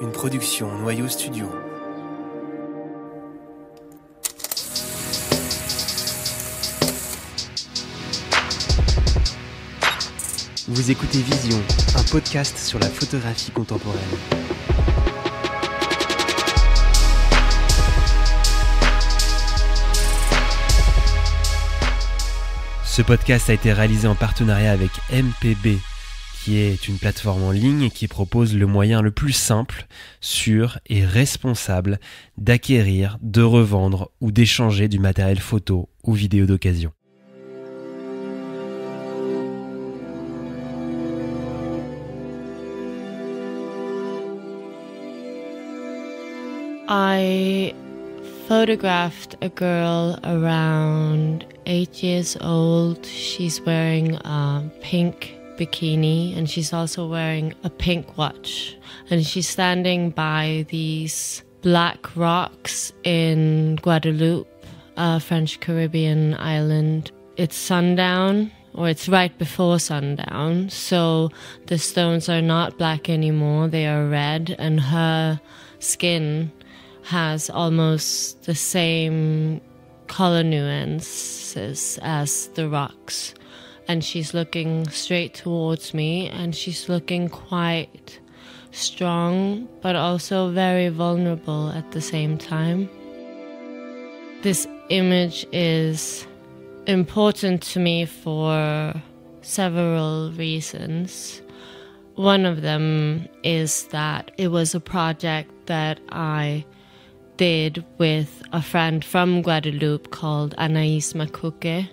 une production Noyau Studio. Vous écoutez Vision, un podcast sur la photographie contemporaine. Ce podcast a été réalisé en partenariat avec MPB, qui est une plateforme en ligne qui propose le moyen le plus simple, sûr et responsable d'acquérir, de revendre ou d'échanger du matériel photo ou vidéo d'occasion. I photographed a girl around 8 years old. She's wearing a pink bikini and she's also wearing a pink watch. And she's standing by these black rocks in Guadeloupe, a French Caribbean island. It's sundown, or it's right before sundown, so the stones are not black anymore, they are red, and her skin has almost the same color nuances as the rocks. And she's looking straight towards me, and she's looking quite strong, but also very vulnerable at the same time. This image is important to me for several reasons. One of them is that it was a project that I did with a friend from Guadeloupe called Anaïs Makuke,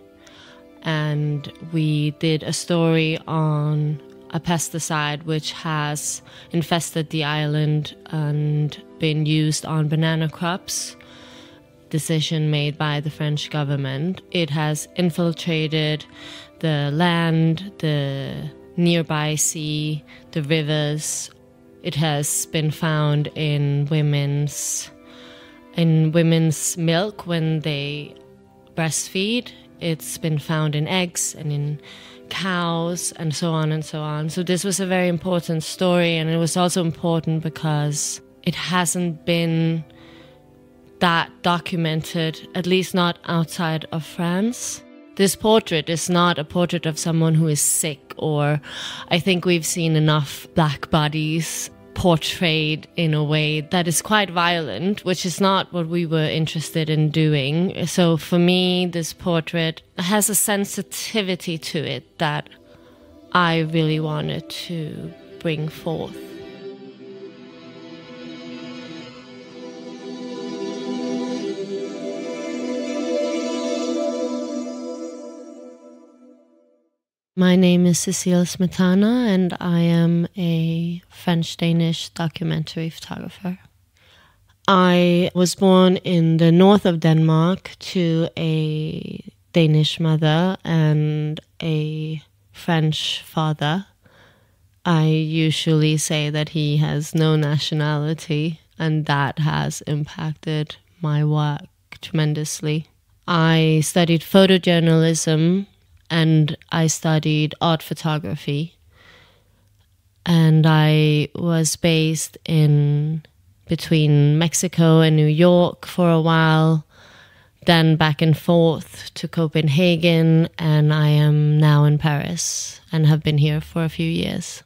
and we did a story on a pesticide which has infested the island and been used on banana crops. Decision made by the French government. It has infiltrated the land, the nearby sea, the rivers. It has been found in women's milk when they breastfeed. It's been found in eggs and in cows and so on and so on. So this was a very important story, and it was also important because it hasn't been that documented, at least not outside of France. This portrait is not a portrait of someone who is sick, or I think we've seen enough black bodies portrayed in a way that is quite violent, which is not what we were interested in doing. So for me, this portrait has a sensitivity to it that I really wanted to bring forth. My name is CÉCILE Smetana, and I am a French-Danish documentary photographer. I was born in the north of Denmark to a Danish mother and a French father. I usually say that he has no nationality, and that has impacted my work tremendously. I studied photojournalism, and I studied art photography, and I was based in between Mexico and New York for a while, then back and forth to Copenhagen, and I am now in Paris and have been here for a few years.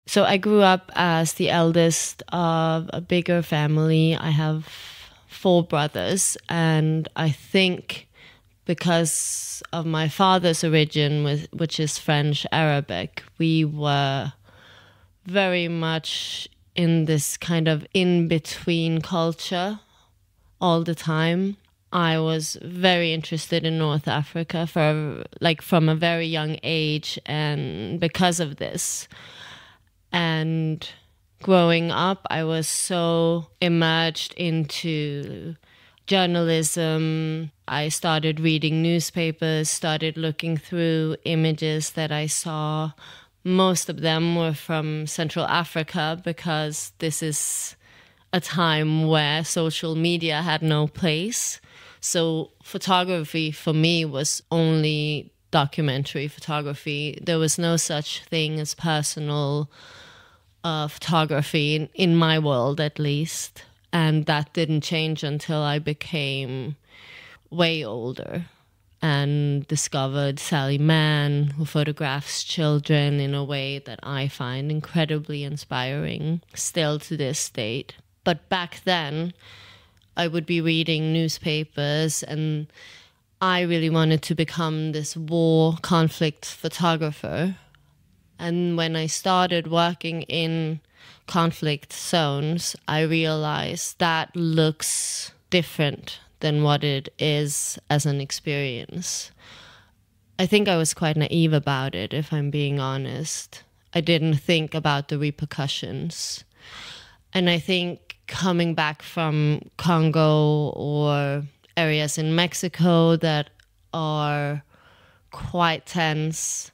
So I grew up as the eldest of a bigger family. I have 4 brothers, and I think because of my father's origin, which is French Arabic, we were very much in this kind of in-between culture all the time. I was very interested in North Africa from a very young age, and because of this. And growing up, I was so immersed into journalism. I started reading newspapers, started looking through images that I saw. Most of them were from Central Africa, because this is a time where social media had no place. So photography for me was only documentary photography. There was no such thing as personal photography in my world, at least. And that didn't change until I became way older and discovered Sally Mann, who photographs children in a way that I find incredibly inspiring, still to this date. But back then, I would be reading newspapers, and I really wanted to become this war conflict photographer. And when I started working in conflict zones, I realized that looks different than what it is as an experience. I think I was quite naive about it, if I'm being honest. I didn't think about the repercussions. And I think coming back from Congo or areas in Mexico that are quite tense,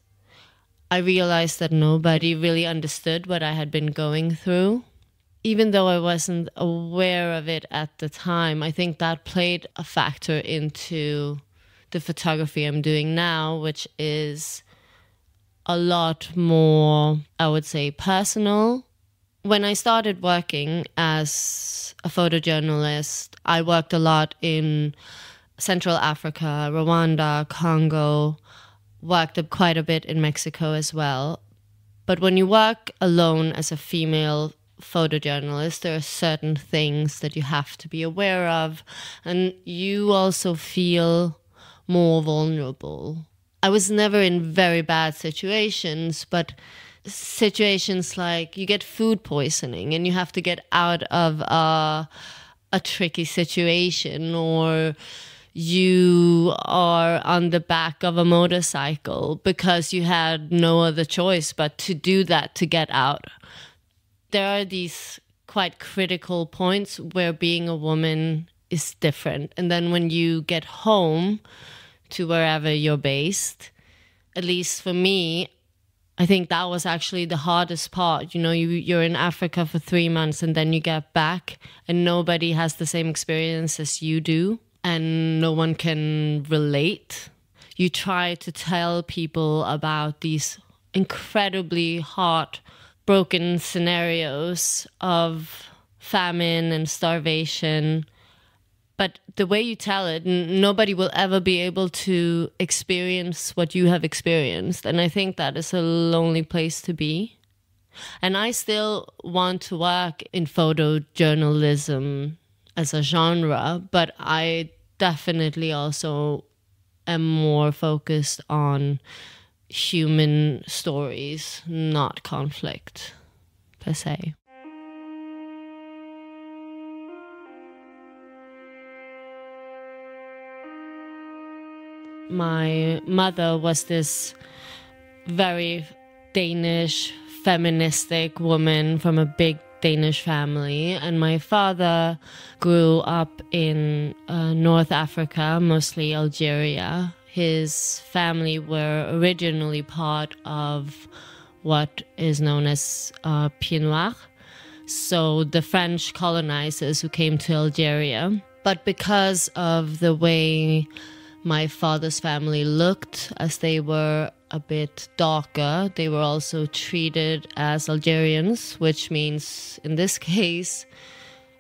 I realized that nobody really understood what I had been going through. Even though I wasn't aware of it at the time, I think that played a factor into the photography I'm doing now, which is a lot more, I would say, personal. When I started working as a photojournalist, I worked a lot in Central Africa, Rwanda, Congo, worked quite a bit in Mexico as well. But when you work alone as a female photojournalist, there are certain things that you have to be aware of, and you also feel more vulnerable. I was never in very bad situations, but situations like you get food poisoning and you have to get out of a tricky situation, or you are on the back of a motorcycle because you had no other choice but to do that to get out. There are these quite critical points where being a woman is different. And then when you get home to wherever you're based, at least for me, I think that was actually the hardest part. You know, you're in Africa for 3 months and then you get back and nobody has the same experience as you do and no one can relate. You try to tell people about these incredibly heartbroken scenarios of famine and starvation. But the way you tell it, nobody will ever be able to experience what you have experienced. And I think that is a lonely place to be. And I still want to work in photojournalism as a genre, but I definitely also am more focused on human stories, not conflict per se. My mother was this very Danish, feministic woman from a big Danish family, and my father grew up in North Africa, mostly Algeria. His family were originally part of what is known as Pieds Noirs, so the French colonizers who came to Algeria. But because of the way my father's family looked, as they were a bit darker, they were also treated as Algerians, which means, in this case,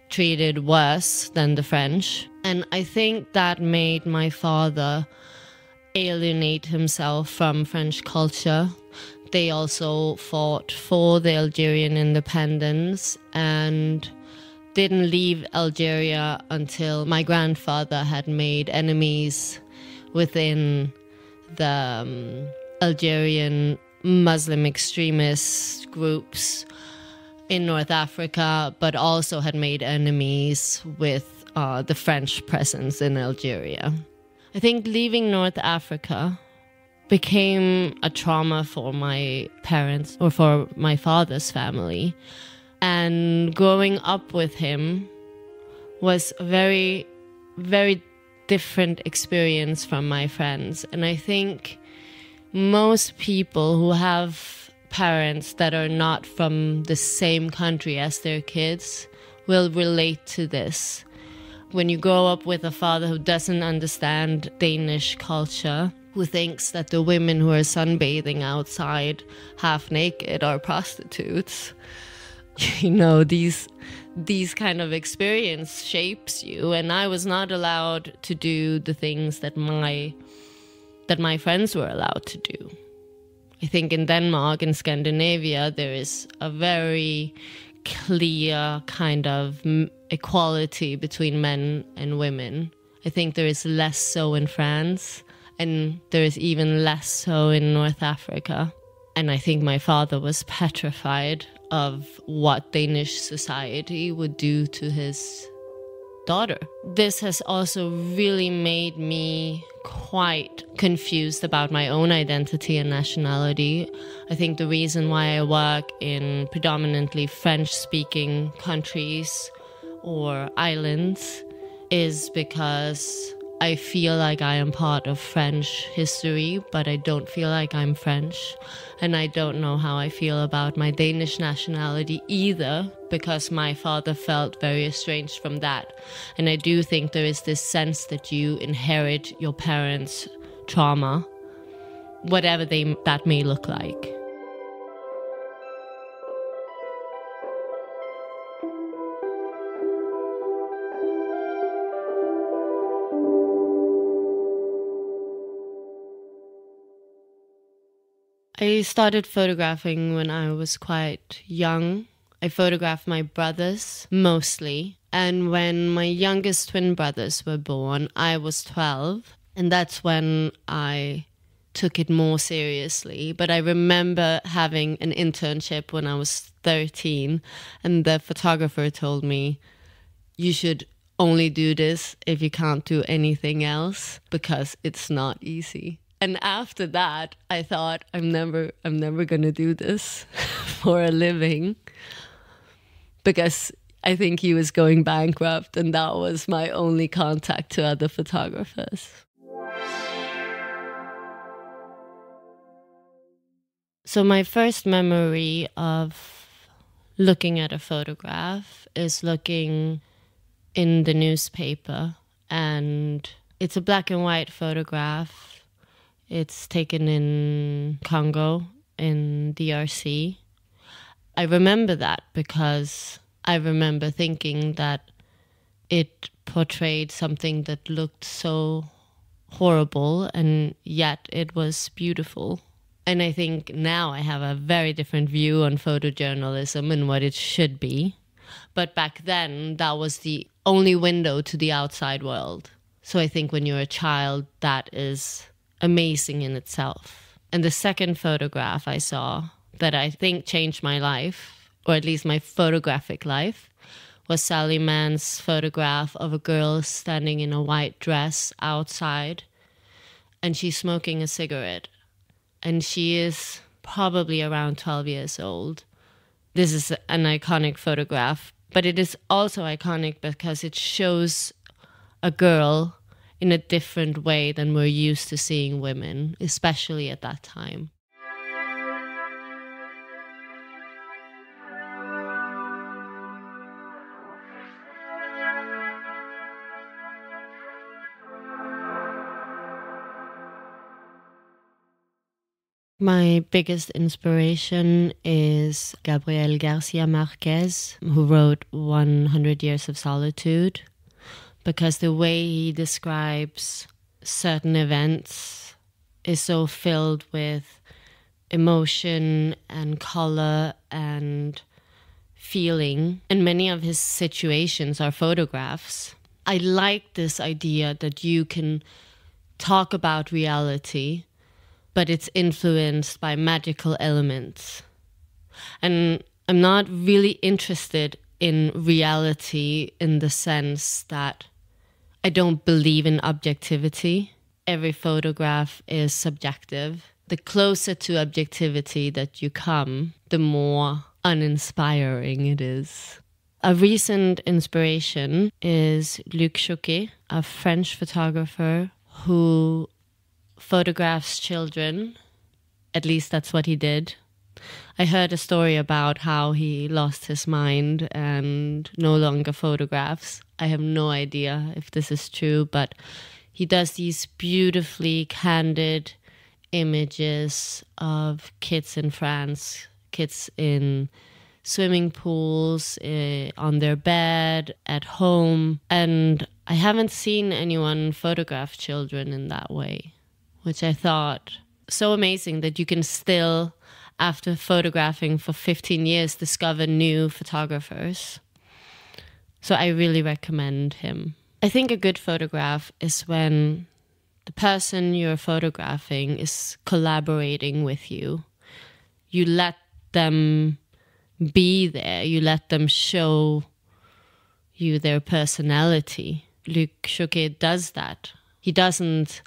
treated worse than the French. And I think that made my father alienate himself from French culture. They also fought for the Algerian independence and didn't leave Algeria until my grandfather had made enemies within the Algerian Muslim extremist groups in North Africa, but also had made enemies with the French presence in Algeria. I think leaving North Africa became a trauma for my parents, or for my father's family. And growing up with him was a very, very different experience from my friends. And I think most people who have parents that are not from the same country as their kids will relate to this. When you grow up with a father who doesn't understand Danish culture, who thinks that the women who are sunbathing outside half naked are prostitutes. You know, these kind of experience shapes you, and I was not allowed to do the things that my friends were allowed to do. I think in Denmark, in Scandinavia, there is a very clear kind of equality between men and women. I think there is less so in France, and there is even less so in North Africa. And I think my father was petrified of what Danish society would do to his daughter. This has also really made me quite confused about my own identity and nationality. I think the reason why I work in predominantly French-speaking countries or islands is because I feel like I am part of French history, but I don't feel like I'm French. And I don't know how I feel about my Danish nationality either, because my father felt very estranged from that. And I do think there is this sense that you inherit your parents' trauma, whatever that may look like. I started photographing when I was quite young. I photographed my brothers mostly. And when my youngest twin brothers were born, I was 12. And that's when I took it more seriously. But I remember having an internship when I was 13. And the photographer told me, you should only do this if you can't do anything else, because it's not easy. And after that, I thought, I'm never going to do this for a living, because I think he was going bankrupt, and that was my only contact to other photographers. So my first memory of looking at a photograph is looking in the newspaper, and it's a black and white photograph. It's taken in Congo, in DRC. I remember that because I remember thinking that it portrayed something that looked so horrible, and yet it was beautiful. And I think now I have a very different view on photojournalism and what it should be. But back then, that was the only window to the outside world. So I think when you're a child, that is amazing in itself. And the second photograph I saw that I think changed my life, or at least my photographic life, was Sally Mann's photograph of a girl standing in a white dress outside, and she's smoking a cigarette. And she is probably around 12 years old. This is an iconic photograph, but it is also iconic because it shows a girl in a different way than we're used to seeing women, especially at that time. My biggest inspiration is Gabriel Garcia Marquez, who wrote 100 Years of Solitude, because the way he describes certain events is so filled with emotion and color and feeling. And many of his situations are photographs. I like this idea that you can talk about reality, but it's influenced by magical elements. And I'm not really interested in reality in the sense that I don't believe in objectivity. Every photograph is subjective. The closer to objectivity that you come, the more uninspiring it is. A recent inspiration is Luc Choquet, a French photographer who photographs children. At least that's what he did. I heard a story about how he lost his mind and no longer photographs. I have no idea if this is true, but he does these beautifully candid images of kids in France, kids in swimming pools, on their bed, at home. And I haven't seen anyone photograph children in that way, which I thought so amazing that you can still, after photographing for 15 years, discover new photographers. So I really recommend him. I think a good photograph is when the person you're photographing is collaborating with you. You let them be there. You let them show you their personality. Luc Choquet does that. He doesn't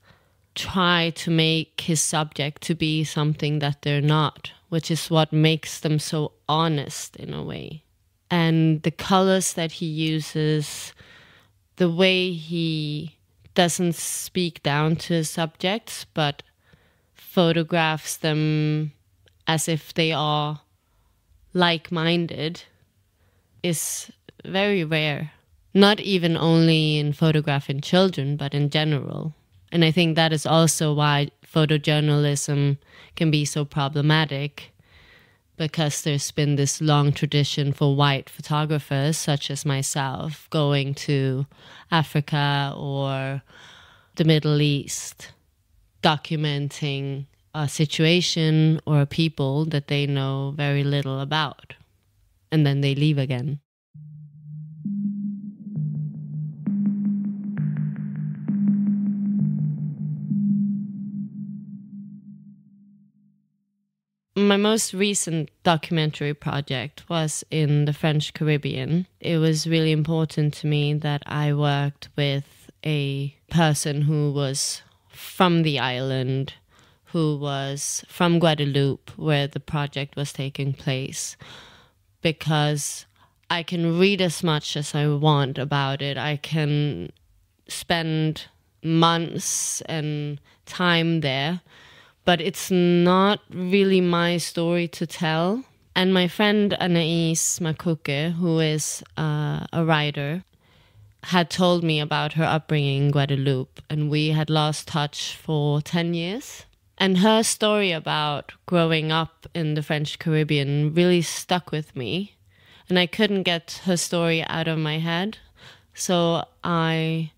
try to make his subject to be something that they're not, which is what makes them so honest in a way. And the colors that he uses, the way he doesn't speak down to his subjects, but photographs them as if they are like-minded, is very rare. Not even only in photographing children, but in general. And I think that is also why photojournalism can be so problematic, because there's been this long tradition for white photographers, such as myself, going to Africa or the Middle East, documenting a situation or a people that they know very little about. And then they leave again. My most recent documentary project was in the French Caribbean. It was really important to me that I worked with a person who was from the island, who was from Guadeloupe, where the project was taking place, because I can read as much as I want about it. I can spend months and time there, but it's not really my story to tell. And my friend Anaïs Makuke, who is a writer, had told me about her upbringing in Guadeloupe, and we had lost touch for 10 years. And her story about growing up in the French Caribbean really stuck with me, and I couldn't get her story out of my head. So I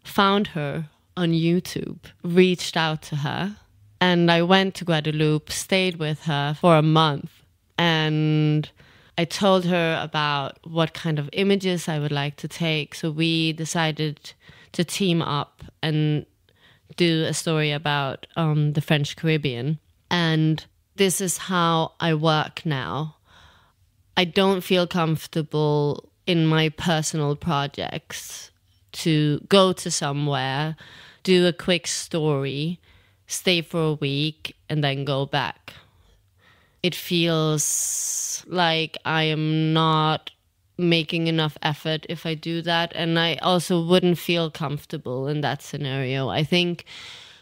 found her on YouTube, reached out to her, and I went to Guadeloupe, stayed with her for a month, and I told her about what kind of images I would like to take. So we decided to team up and do a story about the French Caribbean. And this is how I work now. I don't feel comfortable in my personal projects to go to somewhere, do a quick story, stay for a week, and then go back. It feels like I am not making enough effort if I do that, and I also wouldn't feel comfortable in that scenario. I think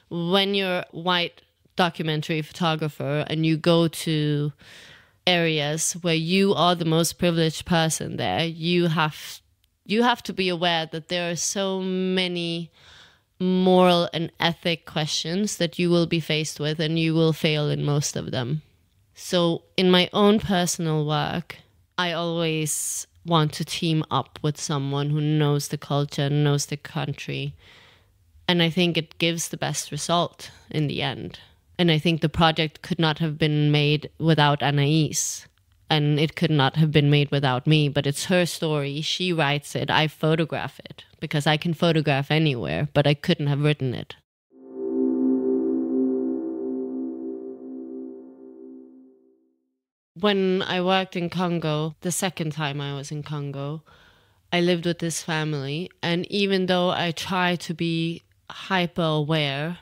when you're a white documentary photographer and you go to areas where you are the most privileged person there, you have to be aware that there are so many moral and ethic questions that you will be faced with, and you will fail in most of them. So in my own personal work, I always want to team up with someone who knows the culture, knows the country. And I think it gives the best result in the end. And I think the project could not have been made without Anaïs. And it could not have been made without me. But it's her story. She writes it. I photograph it. Because I can photograph anywhere. But I couldn't have written it. When I worked in Congo, the second time I was in Congo, I lived with this family. And even though I try to be hyper aware,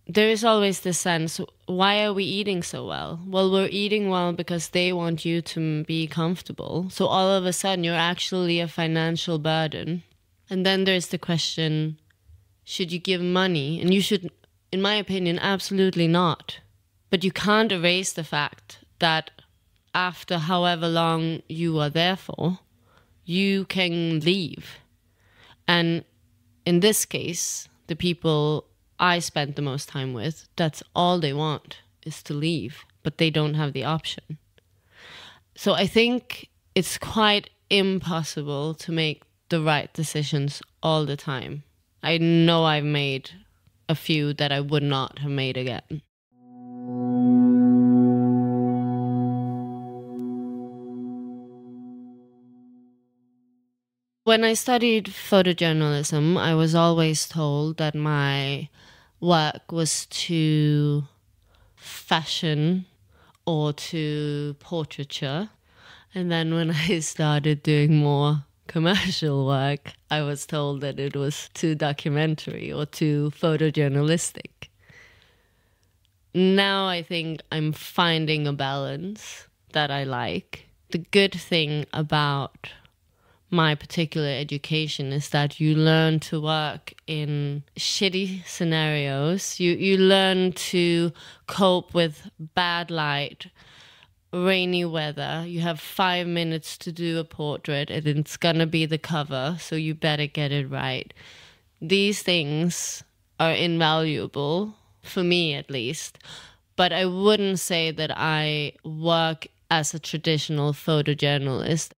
there is always this sense, why are we eating so well? Well, we're eating well because they want you to be comfortable. So all of a sudden, you're actually a financial burden. And then there's the question, should you give money? And you should, in my opinion, absolutely not. But you can't erase the fact that after however long you are there for, you can leave. And in this case, the people I spent the most time with, that's all they want is to leave, but they don't have the option. So I think it's quite impossible to make the right decisions all the time. I know I've made a few that I would not have made again. When I studied photojournalism, I was always told that my work was to fashion or to portraiture. And then when I started doing more commercial work, I was told that it was too documentary or too photojournalistic. Now I think I'm finding a balance that I like. The good thing about my particular education is that you learn to work in shitty scenarios. You learn to cope with bad light, rainy weather. You have 5 minutes to do a portrait and it's gonna be the cover, so you better get it right. These things are invaluable, for me at least, but I wouldn't say that I work as a traditional photojournalist.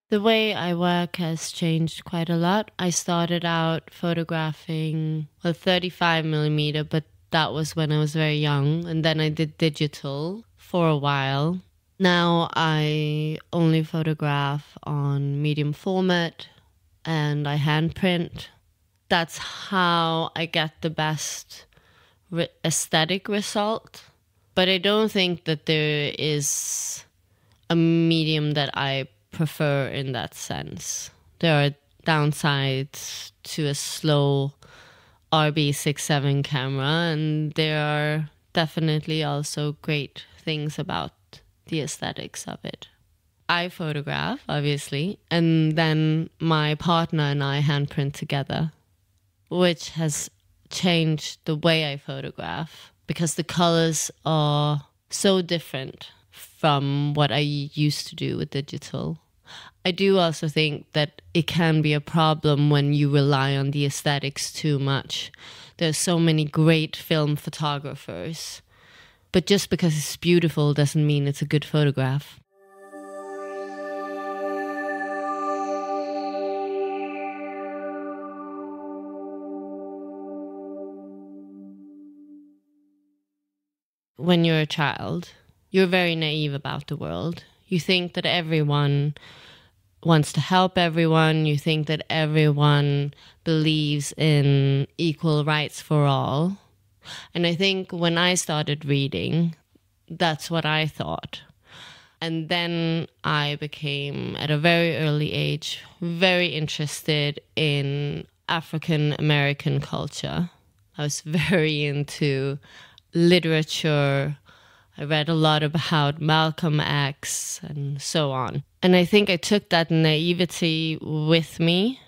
The way I work has changed quite a lot. I started out photographing 35 millimeter, but that was when I was very young. And then I did digital for a while. Now I only photograph on medium format and I handprint. That's how I get the best aesthetic result. But I don't think that there is a medium that I prefer in that sense. There are downsides to a slow RB67 camera, and there are definitely also great things about the aesthetics of it. I photograph, obviously, and then my partner and I handprint together, which has changed the way I photograph because the colors are so different from what I used to do with digital. I do also think that it can be a problem when you rely on the aesthetics too much. There's so many great film photographers, but just because it's beautiful doesn't mean it's a good photograph. When you're a child, you're very naive about the world. You think that everyone wants to help everyone. You think that everyone believes in equal rights for all. And I think when I started reading, that's what I thought. And then I became, at a very early age, very interested in African American culture. I was very into literature. I read a lot about Malcolm X and so on. And I think I took that naivety with me.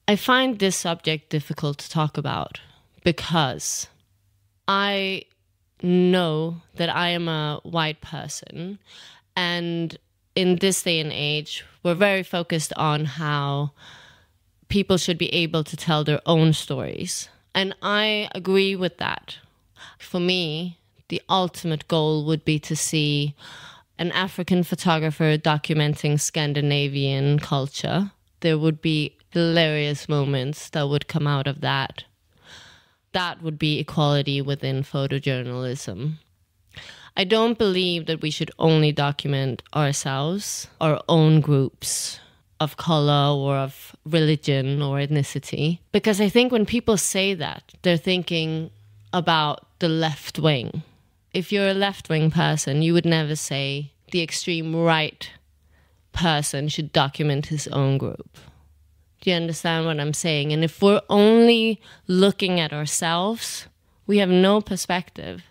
I find this subject difficult to talk about because I know that I am a white person. And in this day and age, we're very focused on how people should be able to tell their own stories. And I agree with that. For me, the ultimate goal would be to see an African photographer documenting Scandinavian culture. There would be hilarious moments that would come out of that. That would be equality within photojournalism. I don't believe that we should only document ourselves, our own groups of color or of religion or ethnicity. Because I think when people say that, they're thinking about the left wing. If you're a left-wing person, you would never say the extreme right person should document his own group. Do you understand what I'm saying? And if we're only looking at ourselves, we have no perspective.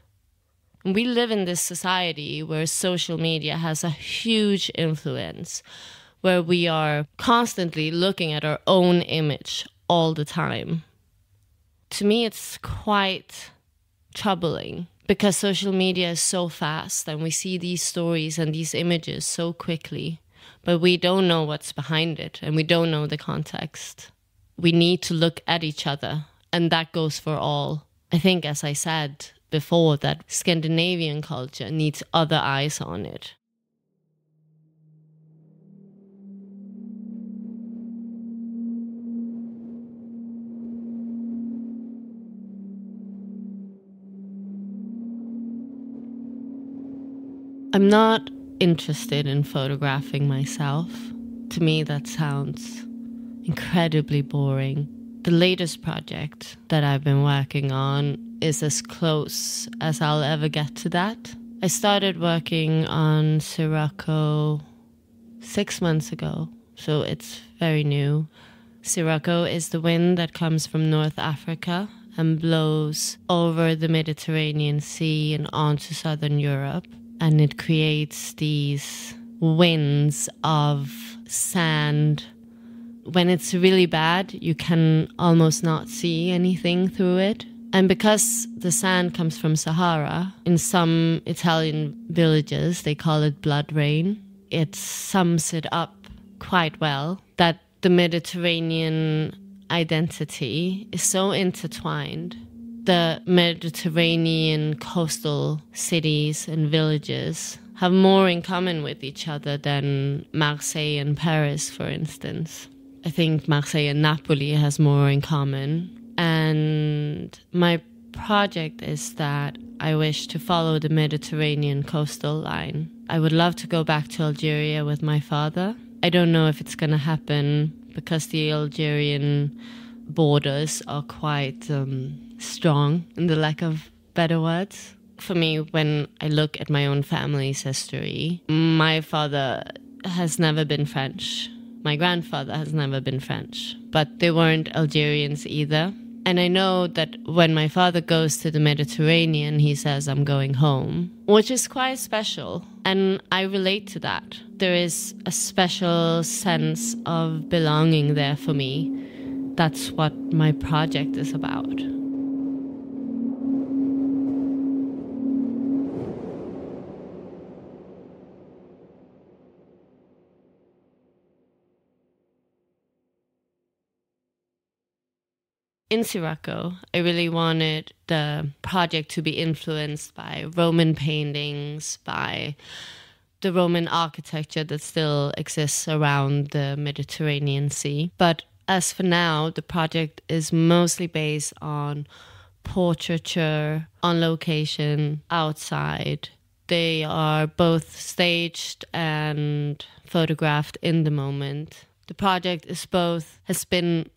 And we live in this society where social media has a huge influence, where we are constantly looking at our own image all the time. To me, it's quite troubling because social media is so fast and we see these stories and these images so quickly, but we don't know what's behind it and we don't know the context. We need to look at each other, and that goes for all. I think, as I said before, that Scandinavian culture needs other eyes on it. I'm not interested in photographing myself. To me, that sounds incredibly boring. The latest project that I've been working on is as close as I'll ever get to that. I started working on Sirocco 6 months ago, so it's very new. Sirocco is the wind that comes from North Africa and blows over the Mediterranean Sea and onto southern Europe. And it creates these winds of sand. When it's really bad, you can almost not see anything through it. And because the sand comes from Sahara, in some Italian villages, they call it blood rain. It sums it up quite well that the Mediterranean identity is so intertwined. The Mediterranean coastal cities and villages have more in common with each other than Marseille and Paris, for instance. I think Marseille and Napoli has more in common. And my project is that I wish to follow the Mediterranean coastal line. I would love to go back to Algeria with my father. I don't know if it's going to happen because the Algerian borders are quite strong, in the lack of better words. For me, when I look at my own family's history, my father has never been French. My grandfather has never been French, but they weren't Algerians either. And I know that when my father goes to the Mediterranean, he says, I'm going home, which is quite special. And I relate to that. There is a special sense of belonging there for me. That's what my project is about. In Sirocco, I really wanted the project to be influenced by Roman paintings, by the Roman architecture that still exists around the Mediterranean Sea. But as for now, the project is mostly based on portraiture, on location, outside. They are both staged and photographed in the moment. The project has been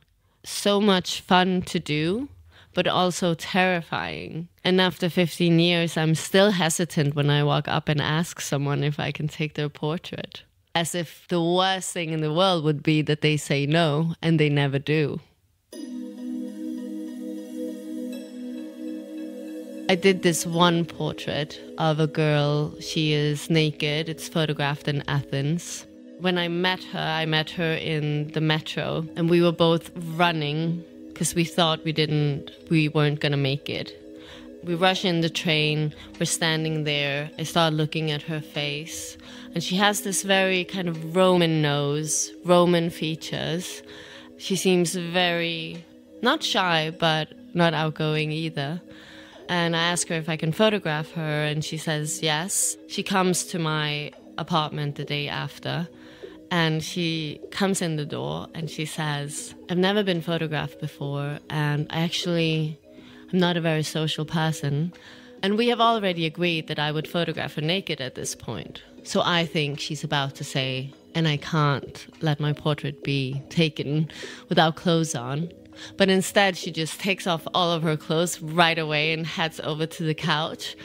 so much fun to do, but also terrifying. And after 15 years, I'm still hesitant when I walk up and ask someone if I can take their portrait. As if the worst thing in the world would be that they say no, and they never do. I did this one portrait of a girl. She is naked. It's photographed in Athens. When I met her in the metro, and we were both running because we thought we weren't going to make it. We rush in the train, we're standing there, I start looking at her face, and she has this very kind of Roman nose, Roman features. She seems very, not shy, but not outgoing either. And I ask her if I can photograph her, and she says yes. She comes to my apartment the day after, and she comes in the door and she says, I've never been photographed before, and I'm not a very social person. And we have already agreed that I would photograph her naked at this point. So I think she's about to say, and I can't let my portrait be taken without clothes on. But instead, she just takes off all of her clothes right away and heads over to the couch.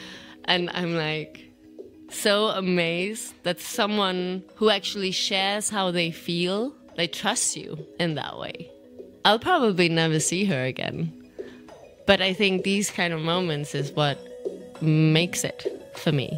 And I'm like, so amazed that someone who actually shares how they feel, they trust you in that way. I'll probably never see her again. But I think these kind of moments is what makes it for me.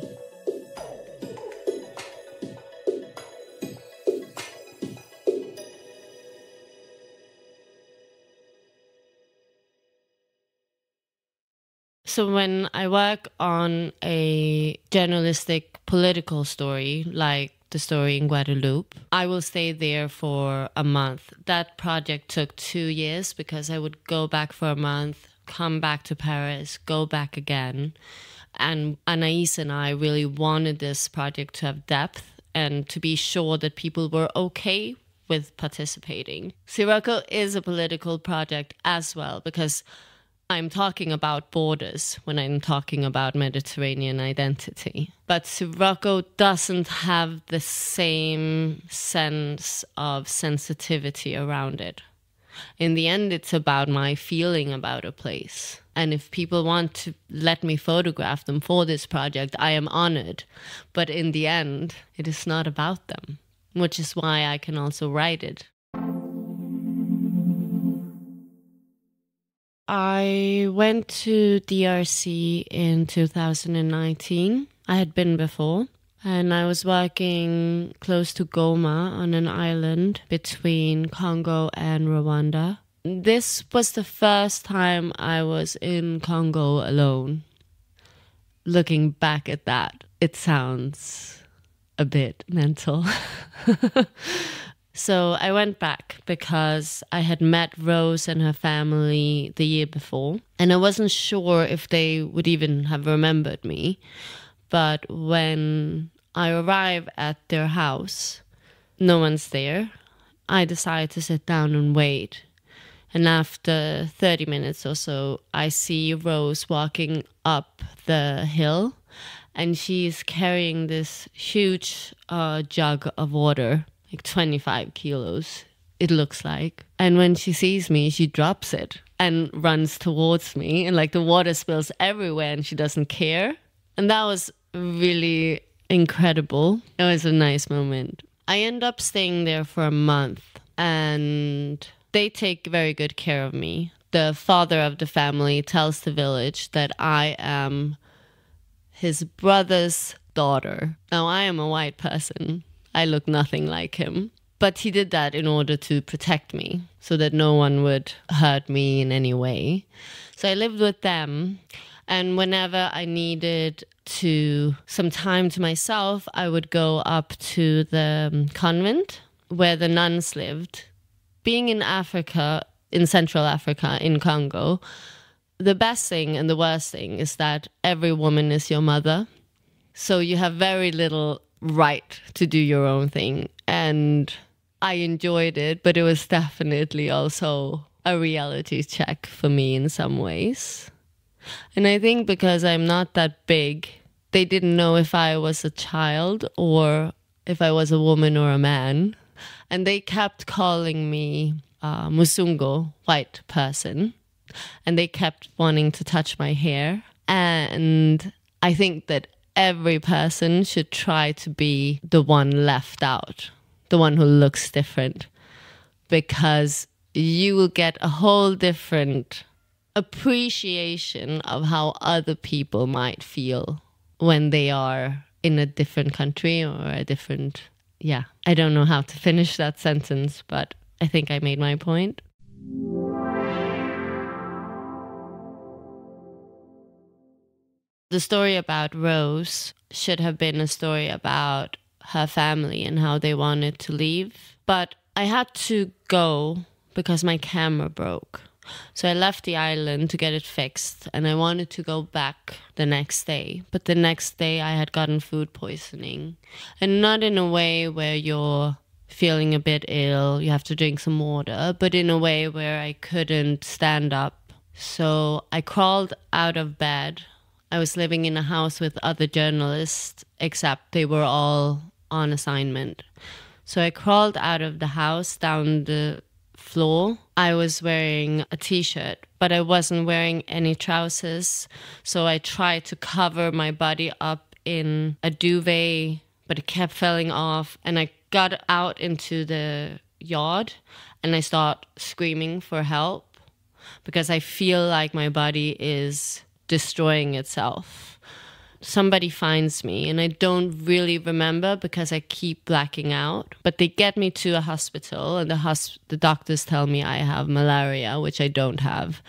So when I work on a journalistic political story, like the story in Guadeloupe, I will stay there for a month. That project took 2 years because I would go back for a month, come back to Paris, go back again. And Anaïs and I really wanted this project to have depth and to be sure that people were okay with participating. Sirocco is a political project as well, because I'm talking about borders when I'm talking about Mediterranean identity. But Sirocco doesn't have the same sense of sensitivity around it. In the end, it's about my feeling about a place. And if people want to let me photograph them for this project, I am honored. But in the end, it is not about them, which is why I can also write it. I went to DRC in 2019. I had been before. And I was working close to Goma on an island between Congo and Rwanda. This was the first time I was in Congo alone. Looking back at that, it sounds a bit mental. So I went back because I had met Rose and her family the year before. And I wasn't sure if they would even have remembered me. But when I arrive at their house, no one's there. I decide to sit down and wait. And after 30 minutes or so, I see Rose walking up the hill. And she's carrying this huge jug of water, like 25 kilos, it looks like. And when she sees me, she drops it and runs towards me. And like the water spills everywhere and she doesn't care. And that was really incredible. It was a nice moment. I end up staying there for a month and they take very good care of me. The father of the family tells the village that I am his brother's daughter. Now, I am a white person. I look nothing like him. But he did that in order to protect me so that no one would hurt me in any way. So I lived with them. And whenever I needed some time to myself, I would go up to the convent where the nuns lived. Being in Africa, in Central Africa, in Congo, the best thing and the worst thing is that every woman is your mother. So you have very little right to do your own thing. And I enjoyed it, but it was definitely also a reality check for me in some ways. And I think because I'm not that big, they didn't know if I was a child or if I was a woman or a man. And they kept calling me Musungo, white person. And they kept wanting to touch my hair. And I think that every person should try to be the one left out, the one who looks different, because you will get a whole different appreciation of how other people might feel when they are in a different country or a different, I don't know how to finish that sentence, but I think I made my point. The story about Rose should have been a story about her family and how they wanted to leave. But I had to go because my camera broke. So I left the island to get it fixed and I wanted to go back the next day. But the next day I had gotten food poisoning. And not in a way where you're feeling a bit ill, you have to drink some water, but in a way where I couldn't stand up. So I crawled out of bed. I was living in a house with other journalists, except they were all on assignment. So I crawled out of the house down the floor. I was wearing a t-shirt, but I wasn't wearing any trousers. So I tried to cover my body up in a duvet, but it kept falling off. And I got out into the yard and I started screaming for help because I feel like my body is destroying itself. Somebody finds me and I don't really remember because I keep blacking out, but they get me to a hospital and the doctors tell me I have malaria, which I don't have.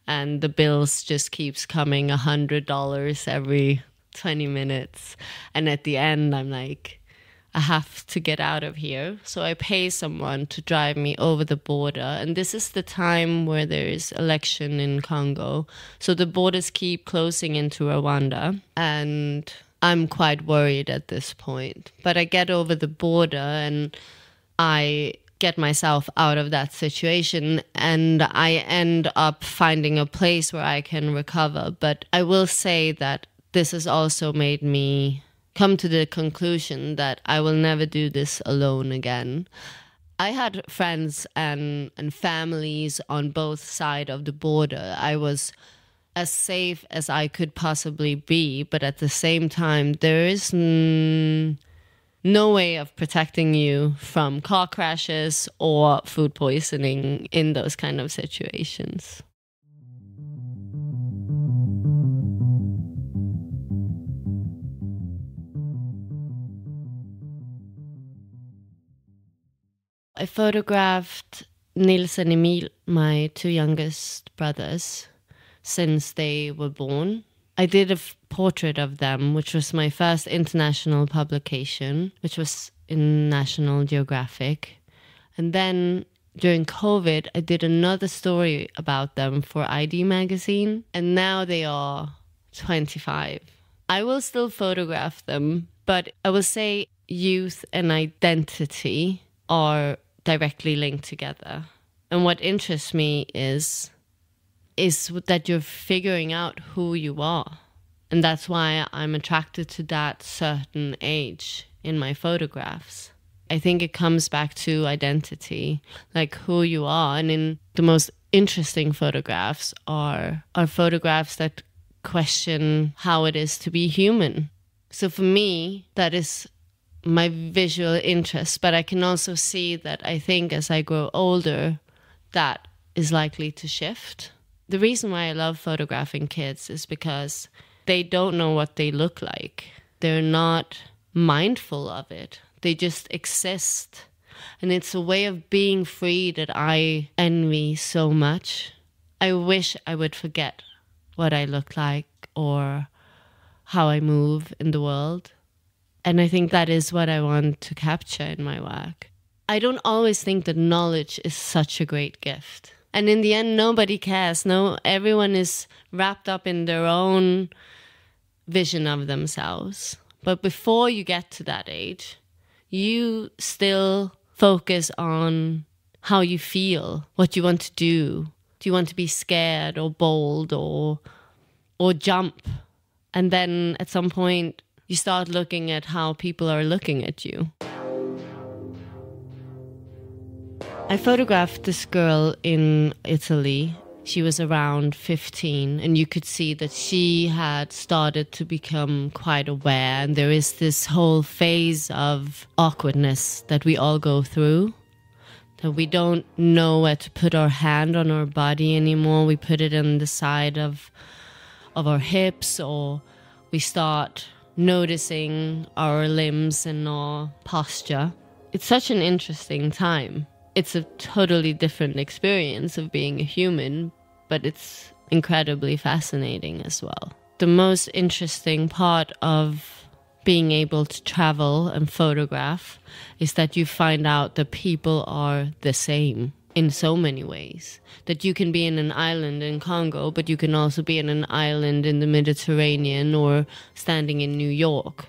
and the bills just keeps coming $100 every 20 minutes. And at the end, I'm like, I have to get out of here. So I pay someone to drive me over the border. And this is the time where there is election in Congo. So the borders keep closing into Rwanda. And I'm quite worried at this point. But I get over the border and I get myself out of that situation. And I end up finding a place where I can recover. But I will say that this has also made me come to the conclusion that I will never do this alone again. I had friends and families on both sides of the border. I was as safe as I could possibly be, but at the same time, there is no way of protecting you from car crashes or food poisoning in those kind of situations. I photographed Nils and Emil, my two youngest brothers, since they were born. I did a portrait of them, which was my first international publication, which was in National Geographic. And then during COVID, I did another story about them for ID magazine. And now they are 25. I will still photograph them, but I will say youth and identity are directly linked together. And what interests me is that you're figuring out who you are. And that's why I'm attracted to that certain age in my photographs. I think it comes back to identity, like who you are. And in the most interesting photographs are photographs that question how it is to be human. So for me, that is my visual interest, but I can also see that I think as I grow older, that is likely to shift. The reason why I love photographing kids is because they don't know what they look like. They're not mindful of it. They just exist. And it's a way of being free that I envy so much. I wish I would forget what I look like or how I move in the world. And I think that is what I want to capture in my work. I don't always think that knowledge is such a great gift. And in the end, nobody cares. No, everyone is wrapped up in their own vision of themselves. But before you get to that age, you still focus on how you feel, what you want to do. Do you want to be scared or bold or jump? And then at some point, you start looking at how people are looking at you. I photographed this girl in Italy. She was around 15, and you could see that she had started to become quite aware. And there is this whole phase of awkwardness that we all go through, that we don't know where to put our hand on our body anymore. We put it on the side of our hips, or we start noticing our limbs and our posture. It's such an interesting time. It's a totally different experience of being a human, but it's incredibly fascinating as well. The most interesting part of being able to travel and photograph is that you find out that people are the same in so many ways. That you can be in an island in Congo, but you can also be in an island in the Mediterranean or standing in New York.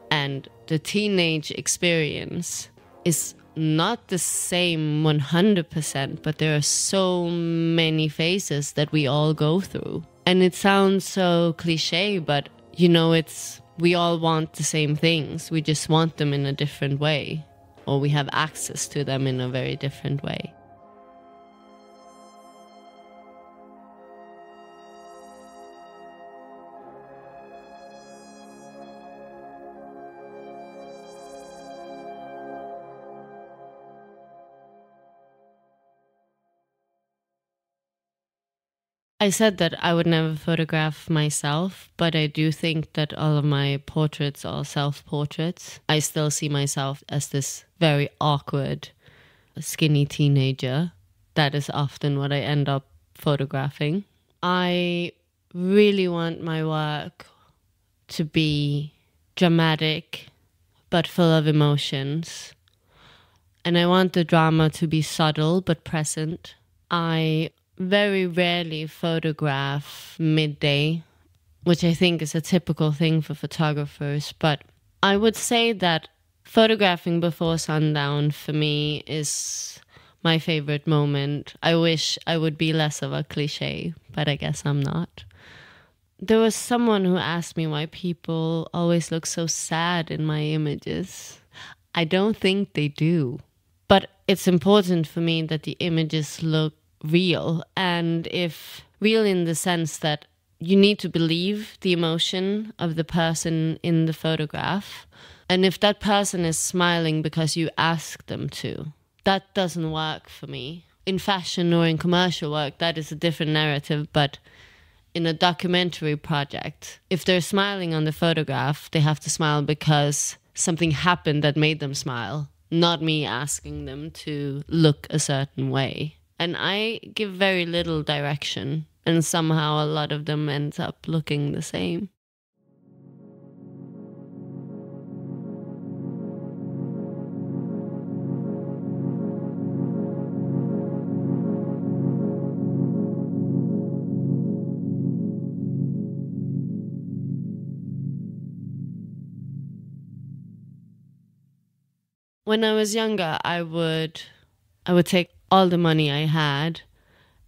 And the teenage experience is not the same 100%, but there are so many phases that we all go through. And it sounds so cliche, but we all want the same things. We just want them in a different way, or we have access to them in a very different way. I said that I would never photograph myself, but I do think that all of my portraits are self-portraits. I still see myself as this very awkward, skinny teenager. That is often what I end up photographing. I really want my work to be dramatic, but full of emotions. And I want the drama to be subtle, but present. I very rarely photograph midday, which I think is a typical thing for photographers. But I would say that photographing before sundown for me is my favorite moment. I wish I would be less of a cliche, but I guess I'm not. There was someone who asked me why people always look so sad in my images. I don't think they do. But it's important for me that the images look real. And if real in the sense that you need to believe the emotion of the person in the photograph. And if that person is smiling because you ask them to, that doesn't work for me. In fashion or in commercial work, that is a different narrative. But in a documentary project, if they're smiling on the photograph, they have to smile because something happened that made them smile, not me asking them to look a certain way. And I give very little direction, and somehow a lot of them ends up looking the same. When I was younger, I would take all the money I had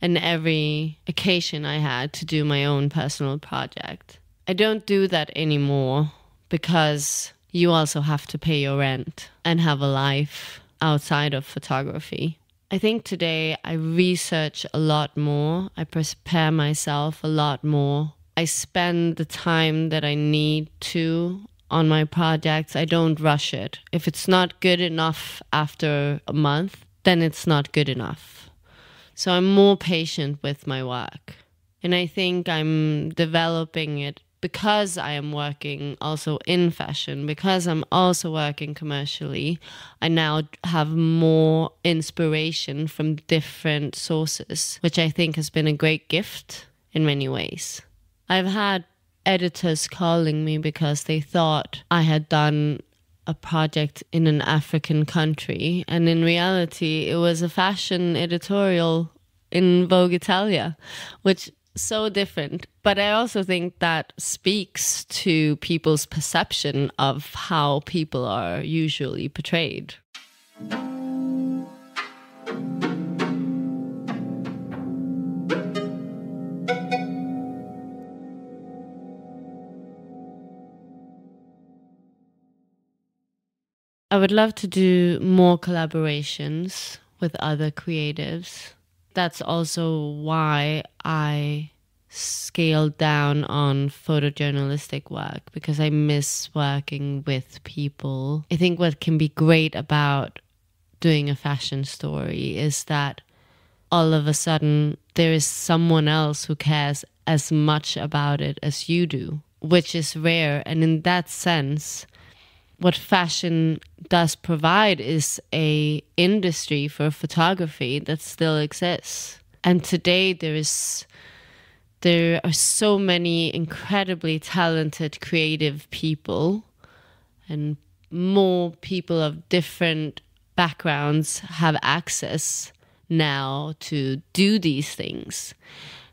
and every occasion I had to do my own personal project. I don't do that anymore because you also have to pay your rent and have a life outside of photography. I think today I research a lot more. I prepare myself a lot more. I spend the time that I need to on my projects. I don't rush it. If it's not good enough after a month, then it's not good enough. So I'm more patient with my work. And I think I'm developing it because I am working also in fashion, because I'm also working commercially. I now have more inspiration from different sources, which I think has been a great gift in many ways. I've had editors calling me because they thought I had done a project in an African country, and in reality it was a fashion editorial in Vogue Italia, which is so different. But I also think that speaks to people's perception of how people are usually portrayed. I would love to do more collaborations with other creatives. That's also why I scaled down on photojournalistic work, because I miss working with people. I think what can be great about doing a fashion story is that all of a sudden there is someone else who cares as much about it as you do, which is rare. And in that sense, what fashion does provide is a industry for photography that still exists. And today there are so many incredibly talented creative people, and more people of different backgrounds have access now to do these things.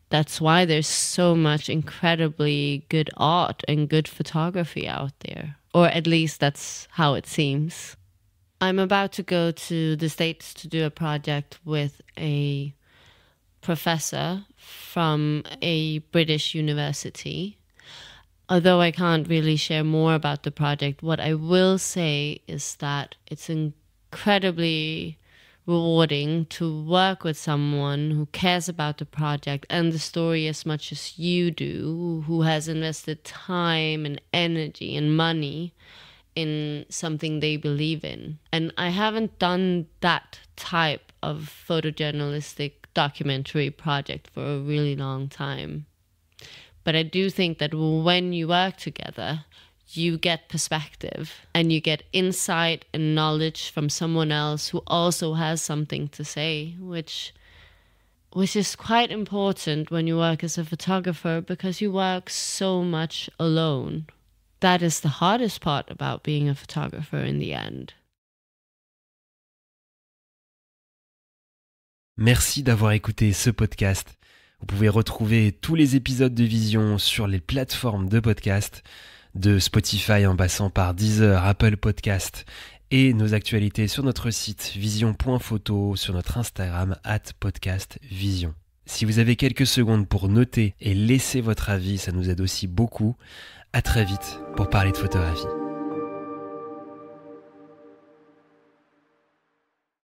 That's why there's so much incredibly good art and good photography out there. Or at least that's how it seems. I'm about to go to the States to do a project with a professor from a British university. Although I can't really share more about the project, what I will say is that it's incredibly rewarding to work with someone who cares about the project and the story as much as you do, who has invested time and energy and money in something they believe in. And I haven't done that type of photojournalistic documentary project for a really long time. But I do think that when you work together, you get perspective and you get insight and knowledge from someone else who also has something to say, which which is quite important when you work as a photographer because you work so much alone. That is the hardest part about being a photographer in the end. Merci d'avoir écouté ce podcast. Vous pouvez retrouver tous les épisodes de Vision sur les plateformes de podcast, de Spotify en passant par Deezer, Apple Podcast et nos actualités sur notre site vision.photo, sur notre Instagram @podcastvision. Si vous avez quelques secondes pour noter et laisser votre avis, ça nous aide aussi beaucoup. À très vite pour parler de photographie.